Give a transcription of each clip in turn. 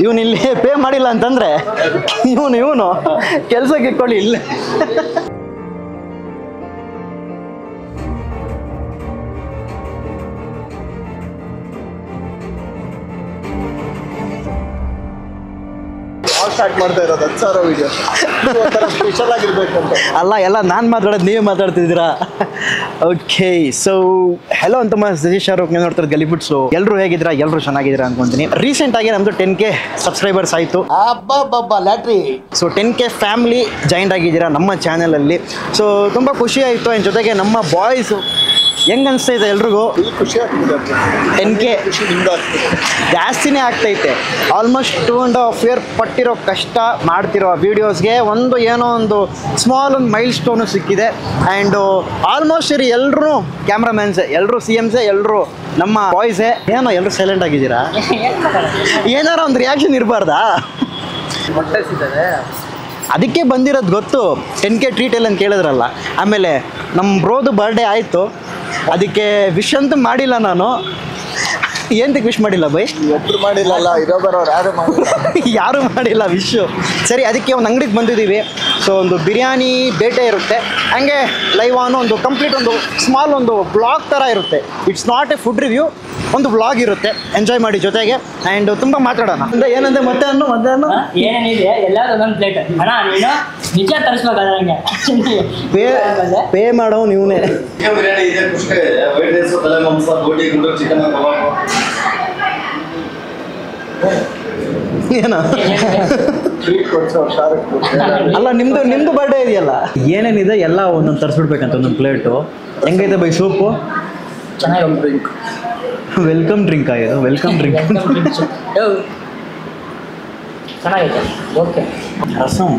ಇವನು ಇಲ್ಲಿ ಪೇ ಮಾಡಿಲ್ಲ ಅಂತಂದರೆ ಇವನು ಕೆಲಸಕ್ಕೆ ಇಟ್ಕೊಳ್ಳಿ ಇಲ್ಲೇ. ಸ್ಟಾರ್ಟ್ ಮಾಡ್ತಾ ಇರೋದು 10,000 ವಿಡಿಯೋ ಸ್ಪೆಷಲ್ ಆಗಿರ್ಬೇಕು ಅಂತ. ಅಲ್ಲ, ಎಲ್ಲ ನಾನು ಮಾತಾಡೋದು ನೀವೇ ಮಾತಾಡ್ತಿದ್ದೀರಾ. ಓಕೆ, ಸೊ ಹೆಲೋ ಅಂತ ಸತೀಶ್ ಅವರು ನೋಡ್ತಾರೆ ಗಲಿಬಿಟ್ಸು. ಎಲ್ಲರೂ ಹೇಗಿದ್ದೀರಾ? ಎಲ್ಲರೂ ಚೆನ್ನಾಗಿದ್ದೀರಾ ಅನ್ಕೊಂತೀನಿ. ರೀಸೆಂಟಾಗಿ ನಮ್ಮದು 10K ಸಬ್ಸ್ಕ್ರೈಬರ್ಸ್ ಆಯಿತು. ಲ್ಯಾಟ್ರಿ. ಸೊ 10K ಫ್ಯಾಮಿಲಿ ಜಾಯಿಂಟ್ ಆಗಿದ್ದೀರಾ ನಮ್ಮ ಚಾನಲಲ್ಲಿ. ಸೊ ತುಂಬ ಖುಷಿ ಆಯಿತು. ಆ್ಯಂಡ್ ಜೊತೆಗೆ ನಮ್ಮ ಬಾಯ್ಸು ಹೆಂಗೆ ಅನಿಸ್ತೈತೆ ಎಲ್ರಿಗೂ? ಖುಷಿ ಆಗ್ತಿದೆ. 10K ಖುಷಿ ನಿಮ್ದು ಆಗ್ತಿದೆ. ಜಾಸ್ತಿನೇ ಆಗ್ತೈತೆ. ಆಲ್ಮೋಸ್ಟ್ 2.5 year ಪಟ್ಟಿರೋ ಕಷ್ಟ ಮಾಡ್ತಿರೋ ವೀಡಿಯೋಸ್ಗೆ ಏನೋ ಒಂದು ಸ್ಮಾಲ್ ಒಂದು ಮೈಲ್ ಸ್ಟೋನು ಸಿಕ್ಕಿದೆ. ಆ್ಯಂಡ್ ಆಲ್ಮೋಸ್ಟ್ ಇರಿ ಎಲ್ಲರೂ ಕ್ಯಾಮ್ರಾಮ್ಯಾನ್ಸೇ, ಎಲ್ಲರೂ CMಸೇ, ಎಲ್ಲರೂ ನಮ್ಮ ಬಾಯ್ಸೇ. ಏನೋ ಎಲ್ಲರೂ ಸೈಲೆಂಟ್ ಆಗಿದ್ದೀರಾ? ಏನಾರ ಒಂದು ರಿಯಾಕ್ಷನ್ ಇರಬಾರ್ದಾ? ಅದಕ್ಕೆ ಬಂದಿರೋದು ಗೊತ್ತು. 10K ಟ್ರೀಟ್ ಎಲ್ಲ ಅಂತ ಕೇಳಿದ್ರಲ್ಲ. ಆಮೇಲೆ ನಮ್ಮ ಬ್ರೋದು ಬರ್ಡೇ ಆಯಿತು, ಅದಕ್ಕೆ ವಿಶ್ ಅಂತೂ ಮಾಡಿಲ್ಲ ನಾನು. ಏನಕ್ಕೆ ವಿಶ್ ಮಾಡಿಲ್ಲ ಬೈ? ಒಬ್ರು ಮಾಡಿಲ್ಲಲ್ಲ, ಇರೋ ಬರೋರು ಯಾರು ಮಾಡಿಲ್ಲ. ಯಾರು ಮಾಡಿಲ್ಲ ವಿಶು. ಸರಿ, ಅದಕ್ಕೆ ಒಂದು ಅಂಗಡಿಗೆ ಬಂದಿದ್ದೀವಿ. ಸೊ ಒಂದು ಬಿರಿಯಾನಿ ಬೇಟೆ ಇರುತ್ತೆ, ಹಂಗೆ ಲೈವ್ ಆನು ಒಂದು ಕಂಪ್ಲೀಟ್ ಒಂದು ಸ್ಮಾಲ್ ಒಂದು ಬ್ಲಾಗ್ ಥರ ಇರುತ್ತೆ. It's not A food review, ಒಂದು ಬ್ಲಾಗ್ ಇರುತ್ತೆ. ಎಂಜಾಯ್ ಮಾಡಿ ಜೊತೆಗೆ. ಆ್ಯಂಡ್ ತುಂಬ ಮಾತಾಡೋಣ. ಏನಂದ್ರೆ ಮತ್ತೆ ಏನೇನಿದೆ ಎಲ್ಲರೂ ಒಂದೊಂದು ಪ್ಲೇಟ್ ಅಣ್ಣ. ನೀನು ನಿಜ ತರಿಸ್ಬೇಕಾದ್ರೆ ನಂಗೆ ಪೇ ಮಾಡೋ ನೀವೇ. ಬಿರಿಯಾನಿ ಇದೆ, ಕುಷ್ಕ ಇದೆ, ವೈಟ್ ರೈಸ್, ತಲೆ ಮಾಂಸ, ಬೋಟಿ, ಗುಂಡು, ಚಿಕನ್, ಕಬಾಬ್. ಏನೋ ಟ್ರೀಟ್ ಕೊಡ್ಸೋ ಶಾರುಖ್ ಅಲ್ಲ, ನಿಮ್ದು ಬರ್ಡೇ ಇದೆಯಲ್ಲ, ಏನೇನಿದೆ ಎಲ್ಲ ಒಂದೊಂದು ತರಿಸ್ಬಿಡ್ಬೇಕಂತ ಒಂದೊಂದು ಪ್ಲೇಟು. ಹೆಂಗೈತೆ ಬೈ ಸೂಪು? ಚೆನ್ನಾಗಿ ಡ್ರಿಂಕ್. ವೆಲ್ಕಮ್ ಡ್ರಿಂಕ್ ಆಗಿದೆ. ವೆಲ್ಕಮ್ ಡ್ರಿಂಕ್ ಚೆನ್ನಾಗೈತೆ. ಓಕೆ, ರಸಮ್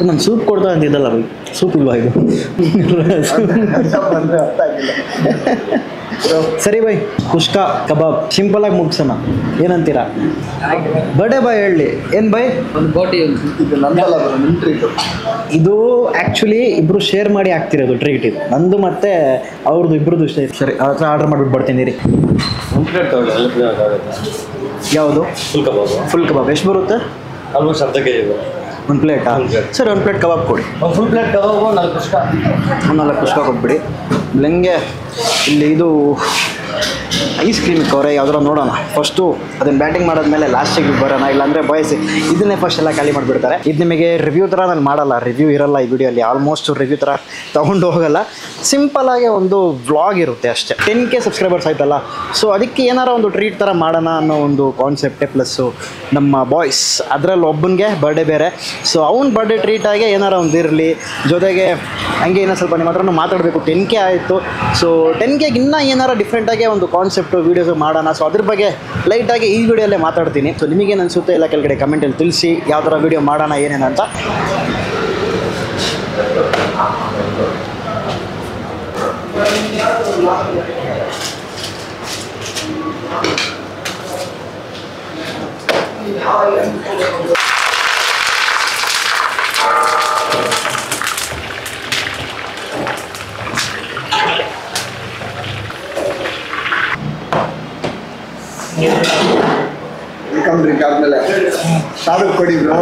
ನಾನು ಸೂಪ್ ಕೊಡ್ತಾ ಅಂತಿದ್ದಲ್ಲ ಬೈ, ಸೂಪ್ ಇಲ್ವಾ ಇದು? ಬಂದ್ರೆ ಅರ್ಥ ಆಗಿಲ್ಲ. ಸರಿ ಬೈ, ಕುಷ್ಕಾ ಕಬಾಬ್ ಸಿಂಪಲಾಗಿ ಮುಗಿಸೋಣ. ಏನಂತೀರಾ? ಬರ್ಡೇ ಬಾಯ್ ಹೇಳಿ. ಏನು ಬೈ? ಒಂದು ಬೋಟಿ. ಇದು ನಂದಲ್ಲ, ಬರೋ ನಿಮ್ಮ ಟ್ರೀಟು. ಇದು ಆ್ಯಕ್ಚುಲಿ ಇಬ್ಬರು ಶೇರ್ ಮಾಡಿ ಆಗ್ತಿರೋದು ಟ್ರೀಟ್. ಇದು ನಂದು ಮತ್ತು ಅವ್ರದ್ದು ಇಬ್ಬರದ್ದು ಇಷ್ಟ. ಸರಿ, ಹತ್ರ ಆರ್ಡ್ರ್ ಮಾಡಿಬಿಟ್ಟು ಬರ್ತೀನಿ ರೀ. ಒಂದು ಪ್ಲೇಟ್ ತಗೊಳ್ಳಿ. ಯಾವುದು? ಫುಲ್ ಕಬಾಬ್ ಎಷ್ಟು ಬರುತ್ತೆ? ಆಲ್ಮೋಸ್ಟ್ ಅರ್ಧ ಕೆಜಿ ಇದೆ. ಒಂದು ಪ್ಲೇಟಾ? ಸರಿ, ಒಂದು ಪ್ಲೇಟ್ ಕಬಾಬ್ ಕೊಡಿ. ಒಂದು ಫುಲ್ ಪ್ಲೇಟ್ ಕಬಾಬು, 4 ಕುಷ್ಕ. ಒಂದು 4 ಕುಷ್ಕ ಕೊಟ್ಬಿಡಿ. ಹೆಂಗೆ ಇಲ್ಲಿ ಇದು ಐಸ್ ಕ್ರೀಮ್ ಇಕ್ಕವ್ರೆ, ಯಾವ್ದಾರ ನೋಡೋಣ. ಫಸ್ಟು ಅದನ್ನು ಬ್ಯಾಟಿಂಗ್ ಮಾಡಿದ್ಮೇಲೆ ಲಾಸ್ಟಿಗೆ ಬರೋಣ. ಇಲ್ಲಾಂದರೆ ಬಯಸಿ ಇದನ್ನೇ ಫಸ್ಟ್ ಎಲ್ಲ ಖಾಲಿ ಮಾಡಿಬಿಡ್ತಾರೆ. ಇದು ನಿಮಗೆ ರಿವ್ಯೂ ಥರ ನಾನು ಮಾಡಲ್ಲ, ರಿವ್ಯೂ ಇರಲ್ಲ ಈ ವಿಡಿಯೋಲ್ಲಿ. ಆಲ್ಮೋಸ್ಟ್ ರಿವ್ಯೂ ಥರ ತೊಗೊಂಡು ಹೋಗಲ್ಲ, ಸಿಂಪಲಾಗಿ ಒಂದು ವ್ಲಾಗ್ ಇರುತ್ತೆ ಅಷ್ಟೇ. 10K ಸಬ್ಸ್ಕ್ರೈಬರ್ಸ್ ಆಯ್ತಲ್ಲ, ಸೊ ಅದಕ್ಕೆ ಏನಾರ ಒಂದು ಟ್ರೀಟ್ ಥರ ಮಾಡೋಣ ಅನ್ನೋ ಒಂದು ಕಾನ್ಸೆಪ್ಟೇ. ಪ್ಲಸ್ಸು ನಮ್ಮ ಬಾಯ್ಸ್ ಅದರಲ್ಲಿ ಒಬ್ಬನಿಗೆ ಬರ್ಡೇ ಬೇರೆ, ಸೊ ಅವ್ನ ಬರ್ಡೇ ಟ್ರೀಟಾಗೆ ಏನಾರ ಒಂದು ಇರಲಿ. ಜೊತೆಗೆ ಹಂಗೆ ಏನೋ ಸ್ವಲ್ಪ ನಿಮ್ಮ ಹತ್ರನೂ ಮಾತಾಡಬೇಕು. 10K ಆಯಿತು, ಸೊ 10Kಗೆ ಇನ್ನೂ ಏನಾರ ಡಿಫ್ರೆಂಟಾಗಿ ಒಂದು ಕಾನ್ಸೆಪ್ಟು ವೀಡಿಯೋಸು ಮಾಡೋಣ. ಸೊ ಅದ್ರ ಬಗ್ಗೆ ಲೈಟಾಗಿ ಈ ವಿಡಿಯೋಲ್ಲೇ ಮಾತಾಡ್ತೀನಿ. ಸೊ ನಿಮಗೇನು ಅನಿಸುತ್ತೆ ಎಲ್ಲ ಕೆಳಗಡೆ ಕಮೆಂಟಲ್ಲಿ ತಿಳಿಸಿ, ಯಾವ ಥರ ವೀಡಿಯೋ ಮಾಡೋಣ ಏನೇನಂತ. ವೆಲ್ಕಮ್ ಡ್ರಿಂಕ್ ಆದ್ಮೇಲೆ ಶಾರುಖ್ ಕೊಡಿ ಬ್ರೋ.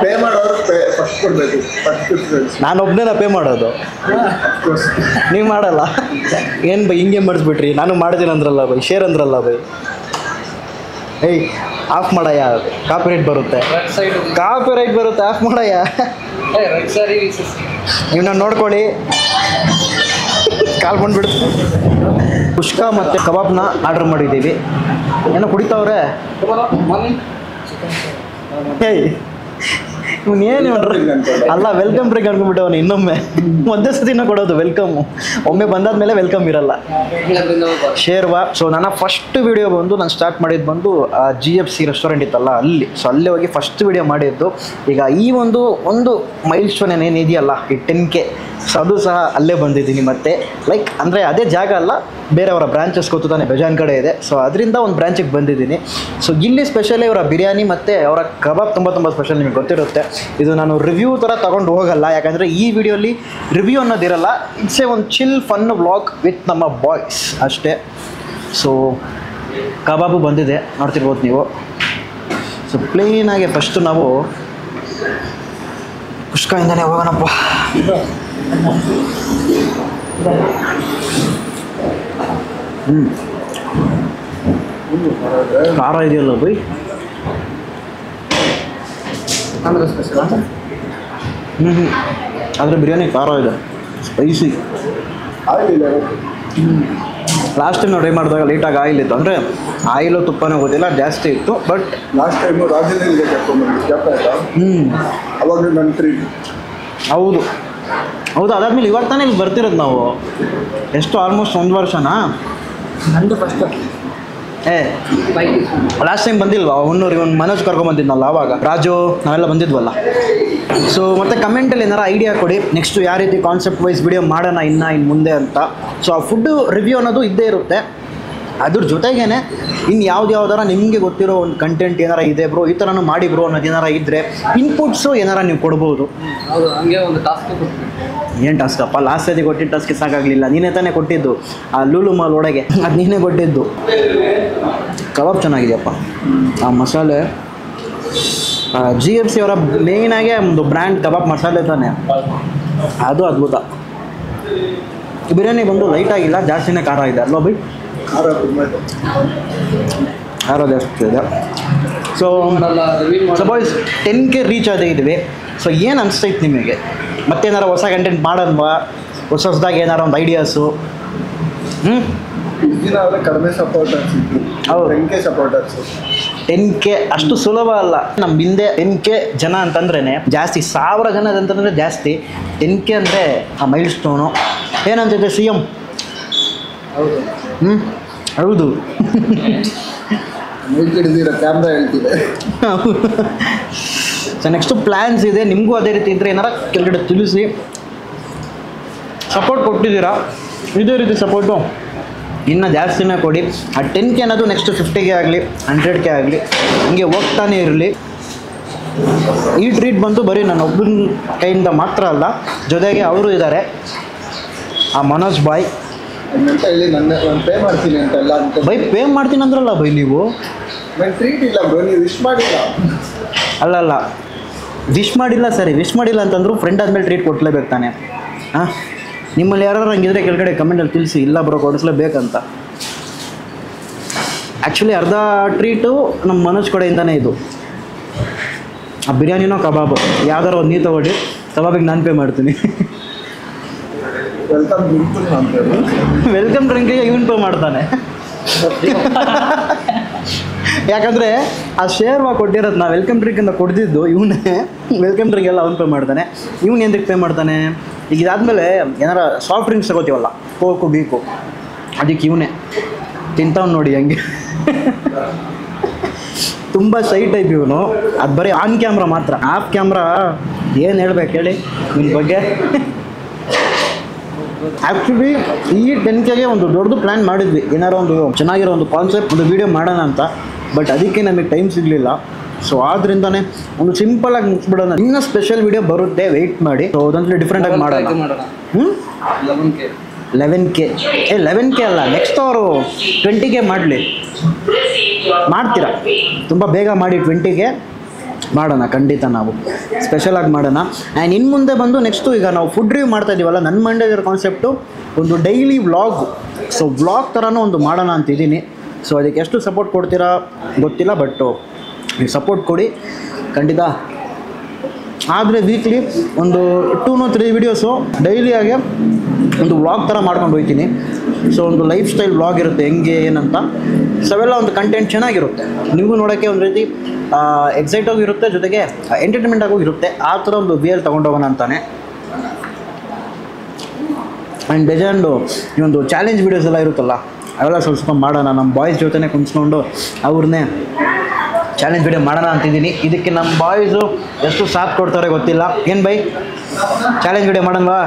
ಪೇ ಮಾಡೋರು ಫಸ್ಟ್ ಕೊಡಬೇಕು. ಫಸ್ಟ್ ನಾನೊಬ್ಬನೇ ಪೇ ಮಾಡೋದು, ನೀವು ಮಾಡಲ್ಲ? ಏನು ಬೈ ಹಿಂಗೆ ಮಾಡಿಸ್ಬಿಟ್ರಿ? ನಾನು ಮಾಡ್ತೀನಿ ಅಂದ್ರಲ್ಲ ಬೈ, ಶೇರ್ ಅಂದ್ರಲ್ಲ ಬೈ. ಏಯ್ ಆಫ್ ಮಾಡಯ್ಯ, ಕಾಪಿರೈಟ್ ಬರುತ್ತೆ. ಕಾಪಿರೈಟ್ ಬರುತ್ತೆ, ಆಫ್ ಮಾಡಯ್ಯ. ನೀವು ನಾನು ನೋಡ್ಕೊಳ್ಳಿ, ಕಾಲ್ ಬಂದ್ಬಿಡುತ್ತೆ. ಕುಷ್ಕಾ ಮತ್ತು ಕಬಾಬ್ನ ಆರ್ಡ್ರ್ ಮಾಡಿದ್ದೀವಿ. ಏನೋ ಕುಡಿತಾವ್ರೆ. ಏಯ್ ಇವನೇನು ಅಲ್ಲ, ವೆಲ್ಕಮ್ ಡ್ರಿಂಕ್ ಅನ್ಕೊಂಡ್ಬಿಟ್ಟು ಅವನು ಇನ್ನೊಮ್ಮೆ ಒಂದೇ ಸತಿನ ಕೊಡೋದು ವೆಲ್ಕಮ್ಮು. ಒಮ್ಮೆ ಬಂದಾದ್ಮೇಲೆ ವೆಲ್ಕಮ್ ಇರಲ್ಲ. ಶೇರ್ವಾ. ಸೊ ನನ್ನ ಫಸ್ಟ್ ವಿಡಿಯೋ ಬಂದು ನಾನು ಸ್ಟಾರ್ಟ್ ಮಾಡಿದ್ದು ಬಂದು GFC ರೆಸ್ಟೋರೆಂಟ್ ಇತ್ತಲ್ಲ ಅಲ್ಲಿ. ಸೊ ಅಲ್ಲೇ ಹೋಗಿ ಫಸ್ಟ್ ವಿಡಿಯೋ ಮಾಡಿದ್ದು. ಈಗ ಈ ಒಂದು ಮೈಲ್ ಸ್ಟೋನ್ ಏನೇನಿದೆಯಲ್ಲ ಈ 10K, ಸೊ ಅದು ಸಹ ಅಲ್ಲೇ ಬಂದಿದ್ದೀನಿ. ಮತ್ತು ಲೈಕ್ ಅಂದರೆ ಅದೇ ಜಾಗ ಅಲ್ಲ, ಬೇರೆಯವರ ಬ್ರಾಂಚಸ್ ಗೊತ್ತು ತಾನೆ, ಬೇಜಾನ್ ಕಡೆ ಇದೆ. ಸೊ ಅದರಿಂದ ಒಂದು ಬ್ರಾಂಚಿಗೆ ಬಂದಿದ್ದೀನಿ. ಸೊ ಇಲ್ಲಿ ಸ್ಪೆಷಲಿ ಅವರ ಬಿರಿಯಾನಿ ಮತ್ತು ಅವರ ಕಬಾಬ್ ತುಂಬ ಸ್ಪೆಷಲ್, ನಿಮಗೆ ಗೊತ್ತಿರುತ್ತೆ. ಇದು ನಾನು ರಿವ್ಯೂ ಥರ ತೊಗೊಂಡು ಹೋಗಲ್ಲ, ಯಾಕಂದರೆ ಈ ವಿಡಿಯೋಲಿ ರಿವ್ಯೂ ಅನ್ನೋದಿರಲ್ಲ. ಇಟ್ಸ್ ಎ ಒಂದು ಚಿಲ್ ಫನ್ ವ್ಲಾಗ್ ವಿತ್ ನಮ್ಮ ಬಾಯ್ಸ್ ಅಷ್ಟೇ. ಸೊ ಕಬಾಬು ಬಂದಿದೆ, ನೋಡ್ತಿರ್ಬೋದು ನೀವು. ಸೊ ಪ್ಲೇನಾಗೆ ಫಸ್ಟು ನಾವು ಕುಷ್ಕದಿಂದನೇ ಹೋಗೋಣಪ್ಪ. ಖಾರ ಇದೆಯಲ್ಲ ಬೈ, ಆಂಧ್ರ ಸ್ಪೆಷಲ್. ಆದರೆ ಬಿರಿಯಾನಿ ಖಾರ ಇದೆ, ಸ್ಪೈಸಿ. ಆಗಿಲ್ಲ ಲಾಸ್ಟ್ ಟೈಮ್ ನಾವು ಟ್ರೈ ಮಾಡಿದಾಗ ಲೈಟಾಗಿ ಆಯಿಲ್ ಇತ್ತು, ಅಂದರೆ ಆಯಿಲು ತುಪ್ಪನೂ ಗೊತ್ತಿಲ್ಲ, ಜಾಸ್ತಿ ಇತ್ತು. ಬಟ್ ಲಾಸ್ಟ್ ಟೈಮು ರಾಜನಲ್ಲಿ ಕರ್ಕೊಂಡ್ಬಂದು ಜ್ಞಾಪ ಆಯ್ತಾ? ಅವಾಗ ನನ್ನ ಟ್ರೀಟ್. ಹೌದು ಹೌದು, ಅದಾದ್ಮೇಲೆ ಇವಾಗ ತಾನೇ ಇಲ್ಲಿ ಬರ್ತಿರೋದು ನಾವು. ಎಷ್ಟು ಆಲ್ಮೋಸ್ಟ್ 1 ವರ್ಷನಾ? ನಂದು ಫಸ್ಟು ಲಾಸ್ಟ್ ಟೈಮ್ ಬಂದಿಲ್ವಾ ಹೊನ್ನೂರಿಗೆ? ಒಂದು ಮನೋಜ್ ಕರ್ಕೊಂಬಂದಿದ್ನಲ್ಲ ಆವಾಗ, ರಾಜು ನಾವೆಲ್ಲ ಬಂದಿದ್ವಲ್ಲ. ಸೊ ಮತ್ತು ಕಮೆಂಟಲ್ಲಿ ಏನಾರು ಐಡಿಯಾ ಕೊಡಿ, ನೆಕ್ಸ್ಟು ಯಾವ ರೀತಿ ಕಾನ್ಸೆಪ್ಟ್ ವೈಸ್ ವಿಡಿಯೋ ಮಾಡೋಣ ಇನ್ನು ಮುಂದೆ ಅಂತ. ಸೊ ಆ ಫುಡ್ಡು ರಿವ್ಯೂ ಅನ್ನೋದು ಇದ್ದೇ ಇರುತ್ತೆ. ಅದ್ರ ಜೊತೆಗೇ ಇನ್ನು ಯಾವ್ದಾರ ನಿಮಗೆ ಗೊತ್ತಿರೋ ಒಂದು ಕಂಟೆಂಟ್ ಏನಾರ ಇದೆ ಬ್ರೋ, ಈ ಥರನೂ ಮಾಡಿ ಬ್ರೋ ಅನ್ನೋದು ಏನಾರ ಇದ್ದರೆ ಇನ್ಪುಟ್ಸು ಏನಾರ ನೀವು ಕೊಡ್ಬೋದು. ಹೌದು, ಹಂಗೆ ಒಂದು ಟಾಸ್ಕ್ ಏನು ಟಾಸ್ಕಪ್ಪ? ಲಾಸ್ಟ್ ಸತಿ ಕೊಟ್ಟಿದ್ದ ಟಾಸ್ಕ್ ಸಾಕಾಗಲಿಲ್ಲ, ನೀನೇ ತಾನೇ ಕೊಟ್ಟಿದ್ದು ಆ ಲೂಲು ಮಾಲ್ ಒಳಗೆ, ಅದು ನೀನೇ ಕೊಟ್ಟಿದ್ದು. ಕಬಾಬ್ ಚೆನ್ನಾಗಿದೆಯಪ್ಪ, ಆ ಮಸಾಲೆ GFC ಅವರ ಮೇಯ್ನಾಗೆ ಒಂದು ಬ್ರ್ಯಾಂಡ್ ಕಬಾಬ್ ಮಸಾಲೆ ತಾನೆ, ಅದು ಅದ್ಭುತ. ಬಿರಿಯಾನಿ ಬಂದು ಲೈಟಾಗಿಲ್ಲ, ಜಾಸ್ತಿನೇ ಖಾರ ಇದೆ ಅಲ್ವಾ ಬೈ? ಖಾರ ತುಂಬ ಇದೆ. ಖಾರ ಜಾಸ್ತಿ ಇದೆ. ಸೊ ಸಪೋಸ್ 10K ರೀಚ್ ಆಗಿದ್ವಿ. ಸೊ ಏನು ಅನಿಸ್ತೈತೆ ನಿಮಗೆ? ಮತ್ತೇನಾರು ಹೊಸ ಕಂಟೆಂಟ್ ಮಾಡೋಣವಾ? ಹೊಸದಾಗಿ ಏನಾರು ಒಂದು ಐಡಿಯಾಸು? ದಿನ ಆದರೆ ಕಡಿಮೆ ಸಪೋರ್ಟರ್ಸ್ ಇತ್ತು. ಹೌದು, 10K ಸಪೋರ್ಟರ್ಸು. 10K ಅಷ್ಟು ಸುಲಭ ಅಲ್ಲ. ನಮ್ಮ ಹಿಂದೆ 10K ಜನ ಅಂತಂದ್ರೇ ಜಾಸ್ತಿ, 1000 ಜನ ಅಂತಂದರೆ ಜಾಸ್ತಿ. 10K ಅಂದರೆ ಆ ಮೈಲ್ ಸ್ಟೋನು. ಏನಂತಿದೆ CM? ಹೌದು ಹೌದು ಮೈಕ್ ಹಿಡಿದಿರೋ ಕ್ಯಾಮ್ರಾ ಹೇಳ್ತಿದೆ. ಸೊ ನೆಕ್ಸ್ಟು ಪ್ಲ್ಯಾನ್ಸ್ ಇದೆ, ನಿಮಗೂ ಅದೇ ರೀತಿ ಇದ್ದರೆ ಏನಾರ ಕೆಳಗಡೆ ತಿಳಿಸಿ. ಸಪೋರ್ಟ್ ಕೊಟ್ಟಿದ್ದೀರಾ, ಇದೇ ರೀತಿ ಸಪೋರ್ಟು ಇನ್ನೂ ಜಾಸ್ತಿನೇ ಕೊಡಿ. ಆ 10K ಅನ್ನೋದು ನೆಕ್ಸ್ಟ್ 50K ಆಗಲಿ 100K ಆಗಲಿ ಹಂಗೆ ಹೋಗ್ತಾನೆ ಇರಲಿ. ಈ ಟ್ರೀಟ್ ಬಂತು ಬರೀ ನನ್ನ ಒಬ್ಬನ ಕೈಯಿಂದ ಮಾತ್ರ ಅಲ್ಲ, ಜೊತೆಗೆ ಅವರು ಇದ್ದಾರೆ, ಆ ಮನೋಜ್ ಬಾಯ್ ಅಂತ ಹೇಳಿ ನಾನು ಪೇ ಮಾಡ್ತೀನಿ ಅಂತೆಲ್ಲ ಅಂತ. ಬೈ ಪೇ ಮಾಡ್ತೀನಿ ಅಂದ್ರಲ್ಲ ಬೈ ನೀವು? ನನ್ನ ಟ್ರೀಟ್ ಇಲ್ಲ ಬ್ರೋ, ನೀವು ವಿಶ್ ಮಾಡಿಲ್ಲ. ಅಲ್ಲಲ್ಲ, ವಿಶ್ ಮಾಡಿಲ್ಲ ಸರಿ, ವಿಶ್ ಮಾಡಿಲ್ಲ ಅಂತಂದ್ರು ಫ್ರೆಂಡ್ ಆದಮೇಲೆ ಟ್ರೀಟ್ ಕೊಡ್ಲೇಬೇಕು ತಾನೆ. ಹಾಂ, ನಿಮ್ಮಲ್ಲಿ ಯಾರು ಹಂಗಿದ್ರೆ ಕೆಳಗಡೆ ಕಮೆಂಟಲ್ಲಿ ತಿಳಿಸಿ, ಇಲ್ಲ ಬ್ರೋ ಕೊಡಿಸ್ಲೇಬೇಕಂತ. ಆ್ಯಕ್ಚುಲಿ ಅರ್ಧ ಟ್ರೀಟು ನಮ್ಮ ಮನೋಜ್ ಕಡೆಯಿಂದನೇ ಇದು. ಆ ಬಿರಿಯಾನಿನೋ ಕಬಾಬು ಯಾವ್ದಾರು ಒಂದು ನೀವು ತಗೊಳ್ಳಿ, ಕಬಾಬಿಗೆ ನಾನು ಪೇ ಮಾಡ್ತೀನಿ. ವೆಲ್ಕಮ್ ಡ್ರಿಂಕ್ ಅಂತ. ವೆಲ್ಕಮ್ ಡ್ರಿಂಕಿಗೆ ಇವನ್ ಪೇ ಮಾಡ್ತಾನೆ. ಯಾಕಂದರೆ ಆ ಶೇರ್ವಾ ಕೊಟ್ಟಿರೋದು ನಾವು ವೆಲ್ಕಮ್ ಡ್ರಿಂಕ್ ಅಂತ ಕೊಡ್ತಿದ್ದು ಇವನೇ. ವೆಲ್ಕಮ್ ಡ್ರಿಂಕ್ ಎಲ್ಲ ಅವ್ನು ಪೇ ಮಾಡ್ತಾನೆ. ಇವನು ಎಂದಕ್ಕೆ ಪೇ ಮಾಡ್ತಾನೆ? ಈಗ ಇದಾದಮೇಲೆ ಏನಾರ ಸಾಫ್ಟ್ ಡ್ರಿಂಕ್ಸ್ ತಗೋತೀವಲ್ಲ, ಕೋಕು ಬೀಕು, ಅದಕ್ಕೆ ಇವನೇ ತಿಂತಾವ್ ನೋಡಿ ಹಂಗೆ. ತುಂಬ ಸೈ ಟೈಪ್ ಇವನು. ಅದು ಬರೀ ಆನ್ ಕ್ಯಾಮ್ರಾ ಮಾತ್ರ, ಆಫ್ ಕ್ಯಾಮ್ರಾ ಏನು ಹೇಳ್ಬೇಕು ಹೇಳಿ ನಿನ್ನ ಬಗ್ಗೆ? ಆ್ಯಕ್ಚುಲಿ ಈ 10Kಗೆ ಒಂದು ದೊಡ್ಡದು ಪ್ಲ್ಯಾನ್ ಮಾಡಿದ್ವಿ, ಏನಾರು ಒಂದು ಚೆನ್ನಾಗಿರೋ ಒಂದು ಕಾನ್ಸೆಪ್ಟ್ ಒಂದು ವೀಡಿಯೋ ಮಾಡೋಣ ಅಂತ. ಬಟ್ ಅದಕ್ಕೆ ನಮಗೆ ಟೈಮ್ ಸಿಗಲಿಲ್ಲ. ಸೊ ಆದ್ರಿಂದನೇ ಒಂದು ಸಿಂಪಲಾಗಿ ಮುಗಿಸ್ಬಿಡೋಣ. ಇನ್ನೂ ಸ್ಪೆಷಲ್ ವೀಡಿಯೋ ಬರುತ್ತೆ, ವೆಯ್ಟ್ ಮಾಡಿ. ಸೊ ಅದಂತಲೇ ಡಿಫ್ರೆಂಟಾಗಿ ಮಾಡೋಣ. 11K ಅಲ್ಲ, ನೆಕ್ಸ್ಟ್ ಅವರು 20K ಮಾಡಲಿ. ಮಾಡ್ತೀರಾ? ತುಂಬ ಬೇಗ ಮಾಡಿ 20K ಮಾಡೋಣ ಖಂಡಿತ. ನಾವು ಸ್ಪೆಷಲಾಗಿ ಮಾಡೋಣ. ಆ್ಯಂಡ್ ಇನ್ನು ಮುಂದೆ ಬಂದು ನೆಕ್ಸ್ಟು ಈಗ ನಾವು ಫುಡ್ ರಿವ್ಯೂ ಮಾಡ್ತಾ ಇದ್ದೀವಲ್ಲ, ನನ್ನ ಮಂಡ್ಯದ ಕಾನ್ಸೆಪ್ಟು ಒಂದು ಡೈಲಿ ವ್ಲಾಗ್. ಸೊ ವ್ಲಾಗ್ ಥರನೂ ಒಂದು ಮಾಡೋಣ ಅಂತಿದ್ದೀನಿ. ಸೊ ಅದಕ್ಕೆ ಎಷ್ಟು ಸಪೋರ್ಟ್ ಕೊಡ್ತೀರಾ ಗೊತ್ತಿಲ್ಲ, ಬಟ್ ನೀವು ಸಪೋರ್ಟ್ ಕೊಡಿ ಖಂಡಿತ. ಆದರೆ ವೀಕ್ಲಿ ಒಂದು 2-3 ವೀಡಿಯೋಸು ಡೈಲಿಯಾಗಿ ಒಂದು ವ್ಲಾಗ್ ಥರ ಮಾಡ್ಕೊಂಡು ಹೋಗ್ತೀನಿ. ಸೊ ಒಂದು ಲೈಫ್ ಸ್ಟೈಲ್ ವ್ಲಾಗ್ ಇರುತ್ತೆ, ಹೆಂಗೆ ಏನಂತ. ಸೊ ಅವೆಲ್ಲ ಒಂದು ಕಂಟೆಂಟ್ ಚೆನ್ನಾಗಿರುತ್ತೆ, ನಿಮಗೂ ನೋಡೋಕ್ಕೆ ಒಂದು ರೀತಿ ಎಕ್ಸೈಟ್ ಆಗಿರುತ್ತೆ, ಜೊತೆಗೆ ಎಂಟರ್ಟೈನ್ಮೆಂಟ್ ಆಗೂ ಇರುತ್ತೆ. ಆ ಥರ ಒಂದು ವಿಯರ್ ತೊಗೊಂಡೋಗೋಣ ಅಂತಾನೆ. ಆ್ಯಂಡ್ ಬೇಜಾಂಡು ಈ ಒಂದು ಚಾಲೆಂಜ್ ವೀಡಿಯೋಸ್ ಎಲ್ಲ ಇರುತ್ತಲ್ಲ, ಅವೆಲ್ಲ ಸ್ವಲ್ಪ ಮಾಡೋಣ. ನಮ್ಮ ಬಾಯ್ಸ್ ಜೊತೆನೇ ಕುಂತ್ಕೊಂಡು ಅವ್ರನ್ನೇ ಚಾಲೆಂಜ್ ವೀಡಿಯೋ ಮಾಡೋಣ ಅಂತಿದ್ದೀನಿ. ಇದಕ್ಕೆ ನಮ್ಮ ಬಾಯ್ಸು ಎಷ್ಟು ಸಾಥ್ ಕೊಡ್ತಾರೆ ಗೊತ್ತಿಲ್ಲ. ಏನು ಬೈ, ಚಾಲೆಂಜ್ ವೀಡಿಯೋ ಮಾಡೋಣವಾ?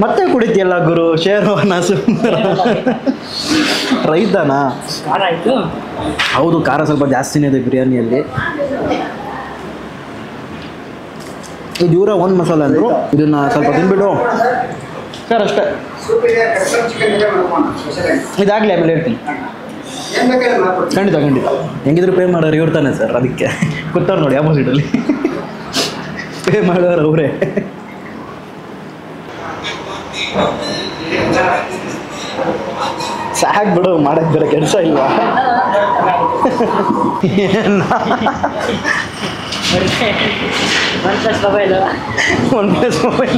ಮತ್ತೆ ಕುಡಿತೀಯಲ್ಲ ಗುರು, ಶೇರ್ವಾನ ಸುಂದರ ರೈತನಾ? ಖಾರ ಆಯಿತು. ಹೌದು, ಖಾರ ಸ್ವಲ್ಪ ಜಾಸ್ತಿನೇ ಇದೆ ಬಿರಿಯಾನಿಯಲ್ಲಿ. ಇದು ಇವರ ಒಂದು ಮಸಾಲೆ ಅಂದರು, ಇದನ್ನು ಸ್ವಲ್ಪ ತಿನ್ಬಿಟ್ಟು ಸರ್ ಅಷ್ಟೇ. ಇದಾಗಲಿ ಆಮೇಲೆ ಹೇಳ್ತೀನಿ. ಖಂಡಿತ ಖಂಡಿತ ಹೆಂಗಿದ್ರು ಪೇ ಮಾಡೋರು ಇವ್ರು ತಾನೆ ಸರ್, ಅದಕ್ಕೆ ಕೂತವ್ರು ನೋಡಿ ಆಪೋಸಿಟಲ್ಲಿ ಪೇ ಮಾಡೋರು ಅವರೇ. ಸಾಕು ಬಿಡು, ಮಾಡಕ್ಕೆ ಬೇರೆ ಕೆಲಸ ಇಲ್ವಾ? ಒನ್ ಪ್ಲಸ್ ಮೊಬೈಲ್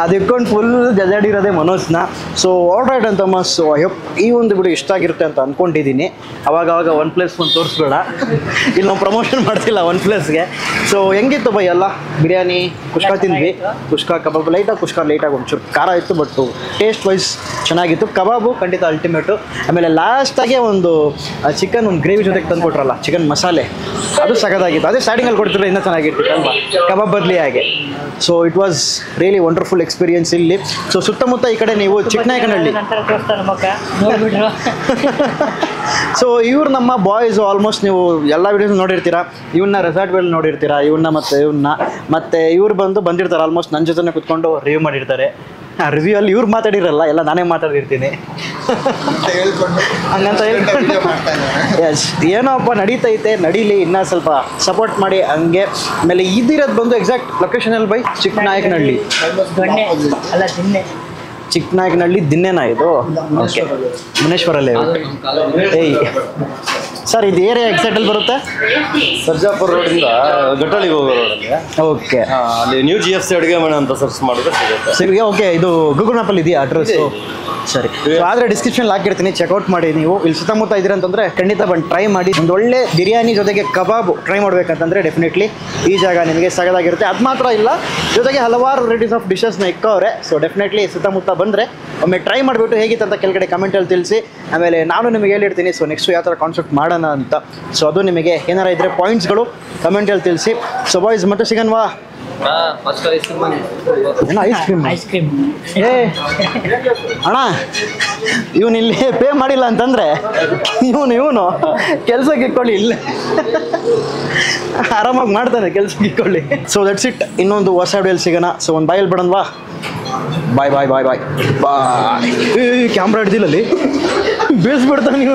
ಅದು ಇಟ್ಕೊಂಡು ಫುಲ್ ಜಜಾಡಿರೋದೇ ಮನೋಜ್ನ. ಸೊ ಆಲ್ರೈಟ್ ಅಂತ ಸೊ ಈ ಒಂದು ವಿಡಿಯೋ ಇಷ್ಟ ಆಗಿರುತ್ತೆ ಅಂತ ಅಂದ್ಕೊಂಡಿದ್ದೀನಿ. ಅವಾಗ ಒನ್ ಪ್ಲಸ್ ಫೋನ್ ತೋರಿಸ್ಬೇಡ, ಇಲ್ಲಿ ನಾವು ಪ್ರಮೋಷನ್ ಮಾಡ್ತಿಲ್ಲ ಒನ್ ಪ್ಲಸ್ಗೆ. ಸೊ ಹೆಂಗಿತ್ತು ಬೈ ಎಲ್ಲ? ಬಿರಿಯಾನಿ ಕುಷ್ಕಾ ತಿಂದ್ವಿ, ಕುಷ್ಕಾ ಕಬಾಬ್ ಲೈಟಾಗಿ ಒಂಚೂರು ಖಾರ ಇತ್ತು, ಬಟ್ ಟೇಸ್ಟ್ ವೈಸ್ ಚೆನ್ನಾಗಿತ್ತು. ಕಬಾಬು ಖಂಡಿತ ಅಲ್ಟಿಮೇಟು. ಆಮೇಲೆ ಲಾಸ್ಟಾಗೆ ಒಂದು ಚಿಕನ್ ಒಂದು ಗ್ರೇವಿ ಜೊತೆಗೆ ತಂದುಕೊಟ್ರಲ್ಲ, ಚಿಕನ್ ಮಸಾಲೆ, ಅದು ಸಖತ್ತಾಗಿತ್ತು. ಅದೇ ಸ್ಟಾರ್ಟಿಂಗಲ್ಲಿ ಕೊಡ್ತಿದ್ರೆ ಇನ್ನೂ ಚೆನ್ನಾಗಿರ್ತಿತ್ತು ಅಲ್ವಾ, ಕಬಾಬ್ ಬದಲಿ ಹಾಗೆ. So it was really wonderful experience ಇಲ್ಲಿ. ಸೊ ಸುತ್ತಮುತ್ತ ಈ ಕಡೆ ನೀವು ಚಿಕ್ಕನಾಯಕನಹಳ್ಳಿ. ಸೊ ಇವ್ರು ನಮ್ಮ ಬಾಯ್ಸ್ ಆಲ್ಮೋಸ್ಟ್ ನೀವು ಎಲ್ಲ ವಿಡಿಯೋಸ್ ನೋಡಿರ್ತೀರಾ. ಇವನ್ನ ರೆಸಾರ್ಟ್ಗಳಲ್ಲಿ ನೋಡಿರ್ತೀರಾ, ಮತ್ತೆ ಇವ್ರು ಬಂದಿರ್ತಾರೆ ಆಲ್ಮೋಸ್ಟ್ ನನ್ನ ಜೊತೆ ಕುತ್ಕೊಂಡು ರಿವ್ಯೂ ಮಾಡಿರ್ತಾರೆ. ರಿವ್ಯೂ ಅಲ್ಲಿ ಇವ್ರು ಮಾತಾಡಿರಲ್ಲ, ಎಲ್ಲ ನಾನೇ ಮಾತಾಡಿರ್ತೀನಿ ಹಂಗಂತ ಹೇಳ್ಕೊಂಡು. ಎಸ್, ಏನೋಪ್ಪ ನಡೀತೈತೆ, ನಡೀಲಿ, ಇನ್ನೂ ಸ್ವಲ್ಪ ಸಪೋರ್ಟ್ ಮಾಡಿ ಹಂಗೆ. ಆಮೇಲೆ ಇದಿರೋದು ಬಂದು ಎಕ್ಸಾಕ್ಟ್ ಲೊಕೇಶನಲ್ಲಿ ಬೈ ಚಿಕ್ಕನಾಯಕನಹಳ್ಳಿ. ಚಿಕ್ಕನಾಯಕನಹಳ್ಳಿ ದಿನ್ನೆನಾ ಇದು? ಓಕೆ, ಮುನೇಶ್ವರಲ್ಲಿ. ಏಯ್ ಸರ್, ಇದು ಏರಿಯಾ ಎಕ್ಸಾಕ್ಟಲ್ಲಿ ಬರುತ್ತೆ? ಸರ್ಜಾಪುರ ರೋಡಿಂದ ಗಟ್ಟಳಿಗೆ ಹೋಗೋ ರೋಡಲ್ಲಿ. ಓಕೆ, ಅಲ್ಲಿ ನ್ಯೂ GFC ಅಡುಗೆ ಮನೆ ಅಂತ ಸರ್ಚ್ ಮಾಡಿದ್ರೆ ಸಿಗುತ್ತೆ. ಸರಿ, ಓಕೆ. ಇದು ಗೂಗಲ್ ಮ್ಯಾಪಲ್ಲಿ ಇದೆಯಾ ಅಡ್ರೆಸ್ಸು? ಸರಿ, ಆದರೆ ಡಿಸ್ಕ್ರಿಪ್ಷನ್ ಹಾಕಿರ್ತೀನಿ, ಚೆಕ್ಔಟ್ ಮಾಡಿ. ನೀವು ಇಲ್ಲಿ ಸುತ್ತಮುತ್ತ ಇದ್ದೀರ ಅಂತಂದರೆ ಖಂಡಿತ ಬಂದು ಟ್ರೈ ಮಾಡಿ. ಒಂದು ಒಳ್ಳೆ ಬಿರಿಯಾನಿ ಜೊತೆಗೆ ಕಬಾಬು ಟ್ರೈ ಮಾಡಬೇಕಂತಂದರೆ ಡೆಫಿನೆಟ್ಲಿ ಈ ಜಾಗ ನಿಮಗೆ ಸಗದಾಗಿರುತ್ತೆ. ಅದು ಮಾತ್ರ ಇಲ್ಲ, ಜೊತೆಗೆ ಹಲವಾರು ವೆರೈಟೀಸ್ ಆಫ್ ಡಿಶಸ್ನ ಇಕ್ಕವ್ರೆ. ಸೊ ಡೆಫಿನೆಟ್ಲಿ ಸುತ್ತಮುತ್ತ ಬಂದರೆ ಒಮ್ಮೆ ಟ್ರೈ ಮಾಡಿಬಿಟ್ಟು ಹೇಗಿತ್ತು ಅಂತ ಕೆಳಗಡೆ ಕಮೆಂಟಲ್ಲಿ ತಿಳಿಸಿ. ಆಮೇಲೆ ನಾನು ನಿಮಗೆ ಹೇಳಿರ್ತೀನಿ ಸೊ ನೆಕ್ಸ್ಟು ಯಾವ ಥರ ಕಾನ್ಸೆಪ್ಟ್ ಮಾಡೋಣ ಅಂತ. ಸೊ ಅದು ನಿಮಗೆ ಏನಾರ ಇದ್ದರೆ ಪಾಯಿಂಟ್ಸ್ಗಳು ಕಮೆಂಟಲ್ಲಿ ತಿಳಿಸಿ. ಸೊ ಬಾಯ್ಸ್ ಮತ್ತೆ ಸಿಗನ್ವಾ? ಏನೋ ಐಸ್ ಕ್ರೀಮ್. ಏ ಅಣ್ಣ, ಇವನು ಇಲ್ಲಿ ಪೇ ಮಾಡಿಲ್ಲ ಅಂತಂದರೆ ಇವನು ಕೆಲ್ಸಕ್ಕೆ ಇಟ್ಕೊಳ್ಳಿ, ಇಲ್ಲೇ ಆರಾಮಾಗಿ ಮಾಡ್ತಾನೆ ಕೆಲ್ಸಕ್ಕೆ ಇಟ್ಕೊಳ್ಳಿ. So that's it. ಇನ್ನೊಂದು ಹೊಸ ವಿಡಿಯೋಲಿ ಸಿಗೋಣ. ಸೊ ಒಂದು ಬಾಯಲ್ಲಿ ಬಿಡೋಣವಾ? ಬಾಯ್ ಬಾಯ್ ಬಾಯ್ ಬಾಯ್ ಬಾಯ್. ಕ್ಯಾಮ್ರಾ ಹಿಡ್ದಿಲ್ಲಲ್ಲಿ ಬೇಯಿಸ್ಬಿಡ್ತಾನೆ ನೀವು.